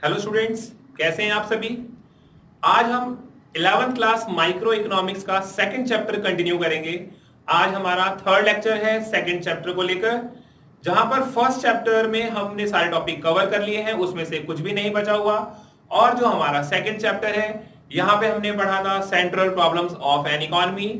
Hello students, कैसे हैं आप सभी। आज हम 11th क्लास माइक्रो इकोनॉमिक्स का सेकंड चैप्टर कंटिन्यू करेंगे। आज हमारा थर्ड लेक्चर है सेकंड चैप्टर को लेकर, जहां पर फर्स्ट चैप्टर में हमने सारे टॉपिक कवर कर लिए हैं, उसमें से कुछ भी नहीं बचा हुआ। और जो हमारा सेकंड चैप्टर है, यहाँ पे हमने पढ़ा था central problems of an economy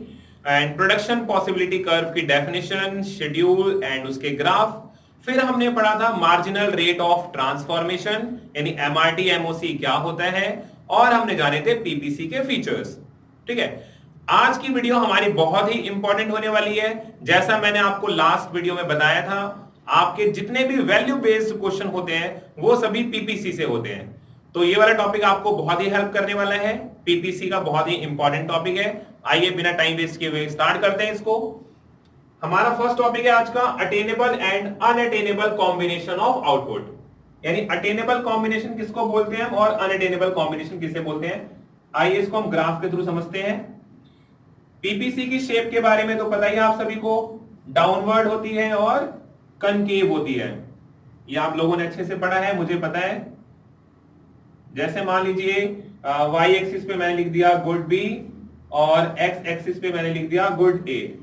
and production possibility curve की डेफिनेशन, शेड्यूल एंड उसके ग्राफ। फिर हमने पढ़ा था मार्जिनल रेट ऑफ ट्रांसफॉर्मेशन यानी एमआरटी एमओसी क्या होता है, और हमने जाने थे पीपीसी के फीचर्स। ठीक है, आज की वीडियो हमारी बहुत ही इंपॉर्टेंट होने वाली है। जैसा मैंने आपको लास्ट वीडियो में बताया था, आपके जितने भी वैल्यू बेस्ड क्वेश्चन होते हैं वो सभी पीपीसी से होते हैं। तो ये वाला टॉपिक आपको बहुत ही हेल्प करने वाला है। पीपीसी का बहुत ही इंपॉर्टेंट टॉपिक है। आइए बिना टाइम वेस्ट किए हुए स्टार्ट करते हैं इसको। हमारा फर्स्ट टॉपिक है आज का attainable and unattainable combination of output. यानी अटेनेबल कॉम्बिनेशन किसको बोलते हैं और अनअटेनेबल कॉम्बिनेशन किसे बोलते हैं। आइए इसको हम ग्राफ के थ्रू समझते हैं। पीपीसी की शेप के बारे में तो पता ही है आप सभी को, डाउनवर्ड होती है और कनकेव होती है। ये आप लोगों ने अच्छे से पढ़ा है, मुझे पता है। जैसे मान लीजिए y एक्सिस पे मैंने लिख दिया गुड बी और x एक्सिस पे मैंने लिख दिया गुड ए।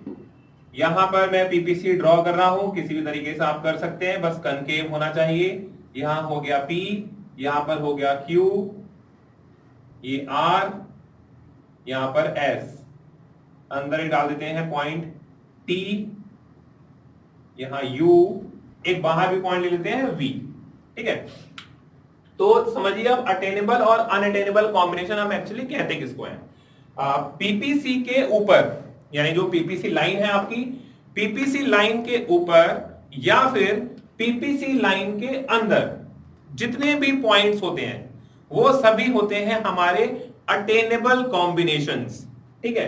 यहां पर मैं पीपीसी ड्रॉ कर रहा हूं, किसी भी तरीके से आप कर सकते हैं, बस कनकेव होना चाहिए। यहां हो गया P, यहां पर हो गया Q, ये R, यहां पर S। अंदर ही डाल देते हैं पॉइंट T, यहां U, एक बाहर भी पॉइंट ले लेते हैं V। ठीक है, तो समझिए अब अटेनेबल और अनअटेनेबल कॉम्बिनेशन हम एक्चुअली कहते किसको है। पीपीसी के ऊपर, यानी जो पीपीसी लाइन है आपकी, पीपीसी लाइन के ऊपर या फिर पीपीसी लाइन के अंदर जितने भी पॉइंट्स होते हैं वो सभी होते हैं हमारे अटेनेबल कॉम्बिनेशंस। ठीक है,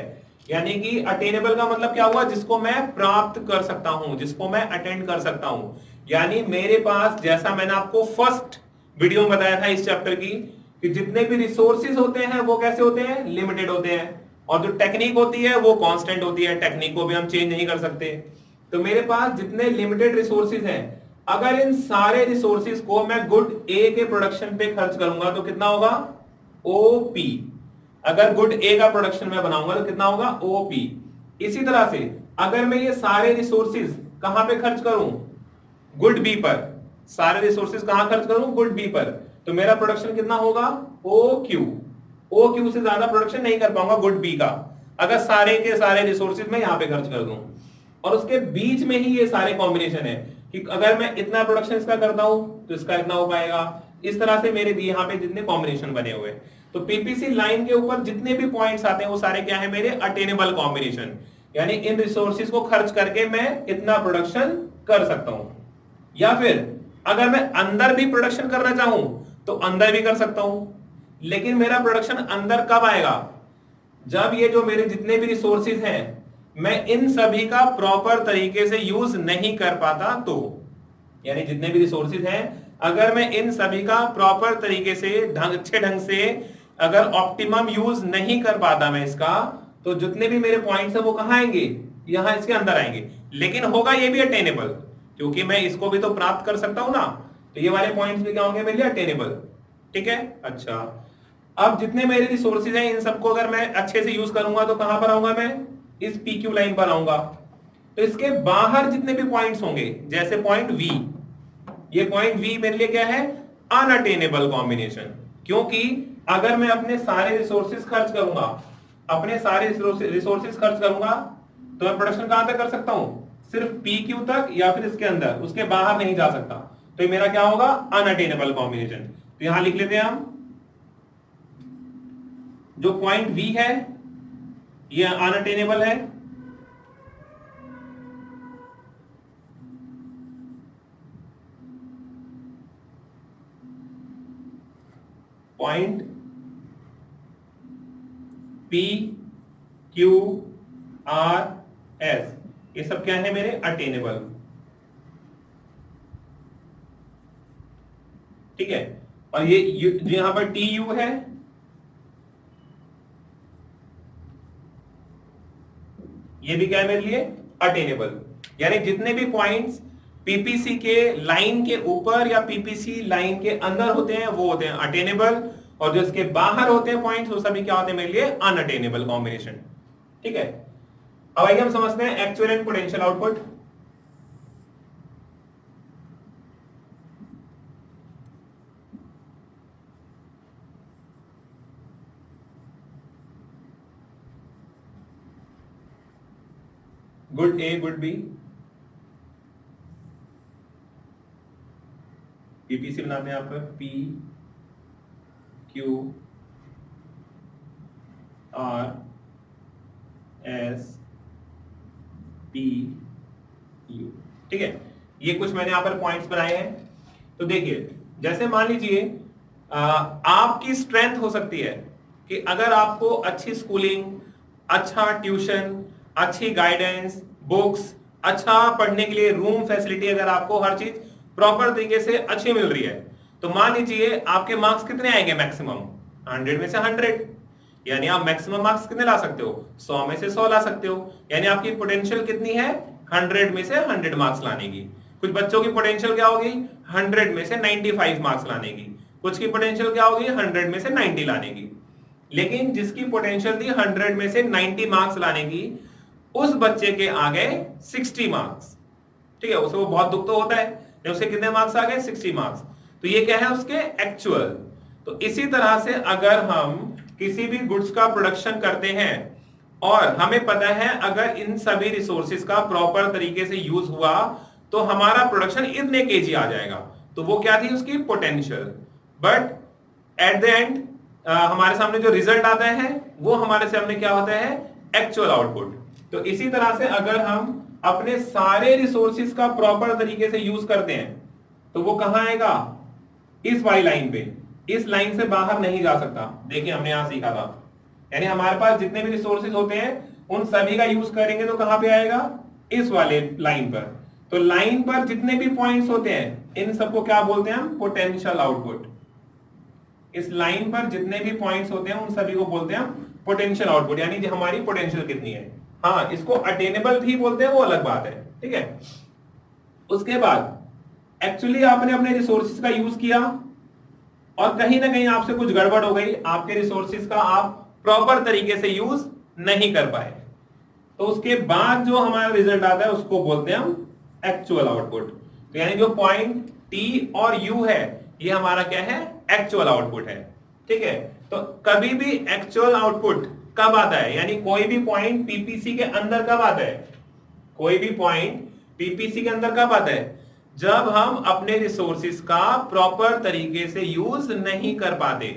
यानी कि अटेनेबल का मतलब क्या हुआ, जिसको मैं प्राप्त कर सकता हूं, जिसको मैं अटेंड कर सकता हूं। यानी मेरे पास, जैसा मैंने आपको फर्स्ट वीडियो में बताया था इस चैप्टर की, कि जितने भी रिसोर्सेज होते हैं वो कैसे होते हैं, लिमिटेड होते हैं, और जो टेक्निक होती है वो कांस्टेंट होती है। टेक्निक को भी हम चेंज नहीं कर सकते। तो मेरे पास जितने लिमिटेड रिसोर्सेज हैं, अगर इन सारे रिसोर्सेज को मैं गुड ए के प्रोडक्शन पे खर्च करूंगा तो कितना होगा, ओपी। अगर गुड ए का प्रोडक्शन में बनाऊंगा तो कितना होगा, ओपी। इसी तरह से अगर मैं ये सारे रिसोर्सेज कहां पे खर्च करूं, गुड बी पर, सारे रिसोर्सेज कहां खर्च करूं, गुड बी पर, तो मेरा प्रोडक्शन कितना होगा, ओ क्यू। ओ क्यू से ज्यादा प्रोडक्शन नहीं कर पाऊंगा गुड बी का, अगर सारे के सारे रिसोर्सेज मैं यहां पे खर्च कर दूं। और उसके बीच में ही ये सारे कॉम्बिनेशन है कि अगर मैं इतना प्रोडक्शन इसका करता हूं तो इसका इतना हो पाएगा। इस तरह से मेरे यहाँ पे जितने कॉम्बिनेशन बने हुए, तो पीपीसी लाइन के ऊपर जितने भी पॉइंट्स आते हैं वो सारे क्या है, मेरे अटेनेबल कॉम्बिनेशन। यानी इन रिसोर्सेज को खर्च करके मैं इतना प्रोडक्शन कर सकता हूं। या फिर अगर मैं अंदर भी प्रोडक्शन करना चाहूं तो अंदर भी कर सकता हूं। लेकिन मेरा प्रोडक्शन अंदर कब आएगा, जब ये जो मेरे जितने भी रिसोर्सेज हैं मैं इन सभी का प्रॉपर तरीके से यूज नहीं कर पाता तो। यानी जितने भी रिसोर्सेज हैं, अगर मैं इन सभी का प्रॉपर तरीके से अच्छे ढंग से अगर ऑप्टिमम यूज नहीं कर पाता मैं इसका, तो जितने भी मेरे पॉइंट्स है वो कहां आएंगे, यहां इसके अंदर आएंगे। लेकिन होगा ये भी अटेनेबल, क्योंकि मैं इसको भी तो प्राप्त कर सकता हूं ना। तो ये वाले पॉइंट्स भी क्या होंगे मेरे लिए, अटेनेबल। ठीक है, अच्छा। अब जितने मेरे रिसोर्सेज हैं इन सबको अगर मैं अच्छे से यूज करूंगा तो कहां पर आऊंगा मैं, इस पीक्यू लाइन पर आऊंगा। तो इसके बाहर जितने भी पॉइंट्स होंगे, जैसे पॉइंट वी, ये पॉइंट वी मेरे लिए क्या है, अनअटेनेबल कॉम्बिनेशन। क्योंकि अगर मैं अपने सारे रिसोर्सेज खर्च करूंगा, अपने सारे रिसोर्सेज खर्च करूंगा, तो मैं प्रोडक्शन कहां तक कर सकता हूं, सिर्फ पी क्यू तक या फिर इसके अंदर, उसके बाहर नहीं जा सकता। तो ये मेरा क्या होगा, अनअटेनेबल कॉम्बिनेशन। तो यहां लिख लेते हैं हम, जो पॉइंट वी है ये अनअटेनेबल है, point P Q R S, ये सब क्या है मेरे, अटेनेबल। ठीक है, और ये जो यहां पर टी यू है, ये भी क्या है मेरे लिए, अटेनेबल। यानी जितने भी पॉइंट्स पीपीसी के लाइन के ऊपर या पीपीसी लाइन के अंदर होते हैं वो होते हैं अटेनेबल, और जो इसके बाहर होते हैं पॉइंट्स वो सभी क्या होते हैं मेरे लिए अनअटेनेबल कॉम्बिनेशन। ठीक है, अब आइए हम समझते हैं actual and potential output. Good A good B, PPC बनाते हैं यहाँ पर P Q R S P U. ठीक है, ये कुछ मैंने यहां पर पॉइंट्स बनाए हैं। तो देखिए, जैसे मान लीजिए आपकी स्ट्रेंथ हो सकती है कि अगर आपको अच्छी स्कूलिंग, अच्छा ट्यूशन, अच्छी गाइडेंस, बुक्स, अच्छा पढ़ने के लिए रूम फैसिलिटी, अगर आपको हर चीज प्रॉपर तरीके से अच्छी मिल रही है, तो मान लीजिए आपके मार्क्स कितने आएंगे मैक्सिमम 100 में से 100, यानी आप मैक्सिमम मार्क्स कितने ला सकते हो 100 में से 100 ला सकते हो, यानी आपकी पोटेंशियल कितनी है 100 में से 100 मार्क्स लाने की। कुछ बच्चों की पोटेंशियल क्या होगी 100 में से 95 मार्क्स लाने की, कुछ की पोटेंशियल क्या होगी 100 में से 90 लाने की। लेकिन जिसकी पोटेंशियल थी 100 में से 90 मार्क्स लाने की, उस बच्चे के आ गए 60 मार्क्स। ठीक है, उसे वो बहुत दुख तो होता है, उसे कितने मार्क्स आ गए 60 मार्क्स। तो ये क्या है उसके एक्चुअल। तो इसी तरह से अगर हम किसी भी गुड्स का प्रोडक्शन करते हैं और हमें पता है अगर इन सभी रिसोर्सेज का प्रॉपर तरीके से यूज हुआ तो हमारा प्रोडक्शन इतने केजी आ जाएगा, तो वो क्या थी उसकी potential. But at the end हमारे सामने जो रिजल्ट आता है वो हमारे सामने क्या होता है एक्चुअल आउटपुट। तो इसी तरह से अगर हम अपने सारे रिसोर्सेज का प्रॉपर तरीके से यूज करते हैं तो वो कहां आएगा इस वाली लाइन पे, इस लाइन से बाहर नहीं जा सकता। देखिए हमने यहां सीखा था, यानी हमारे पास जितने भी रिसोर्सेज होते हैं उन सभी का यूज करेंगे तो कहां पे आएगा इस वाले लाइन पर। तो लाइन पर जितने भी पॉइंट्स होते हैं इन सबको क्या बोलते हैं हम पोटेंशियल आउटपुट। इस लाइन पर जितने भी पॉइंट्स होते हैं उन सभी को बोलते हैं हम पोटेंशियल आउटपुट, यानी हमारी पोटेंशियल कितनी है। हाँ, इसको अटेनेबल भी बोलते हैं, वो अलग बात है। ठीक है, उसके बाद एक्चुअली आपने अपने रिसोर्सेज का यूज किया और कहीं ना कहीं आपसे कुछ गड़बड़ हो गई, आपके रिसोर्सेज का आप प्रॉपर तरीके से यूज नहीं कर पाए, तो उसके बाद जो हमारा रिजल्ट आता है उसको बोलते हैं हम एक्चुअल आउटपुट। तो यानी जो पॉइंट टी और यू है ये हमारा क्या है एक्चुअल आउटपुट है। ठीक है, तो कभी भी एक्चुअल आउटपुट कब आता है, यानी कोई भी पॉइंट पीपीसी के अंदर कब आता है, कोई भी पॉइंट पीपीसी के अंदर कब आता है जब हम अपने रिसोर्सेज का प्रॉपर तरीके से यूज नहीं कर पाते,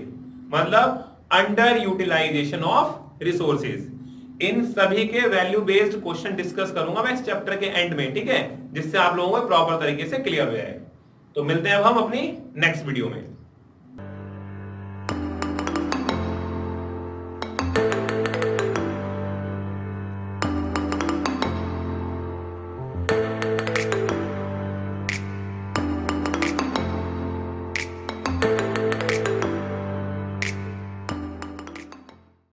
मतलब अंडर यूटिलाइजेशन ऑफ रिसोर्सेज। इन सभी के वैल्यू बेस्ड क्वेश्चन डिस्कस करूंगा मैं इस चैप्टर के एंड में, ठीक है, जिससे आप लोगों को प्रॉपर तरीके से क्लियर हो जाए। तो मिलते हैं अब हम अपनी नेक्स्ट वीडियो में।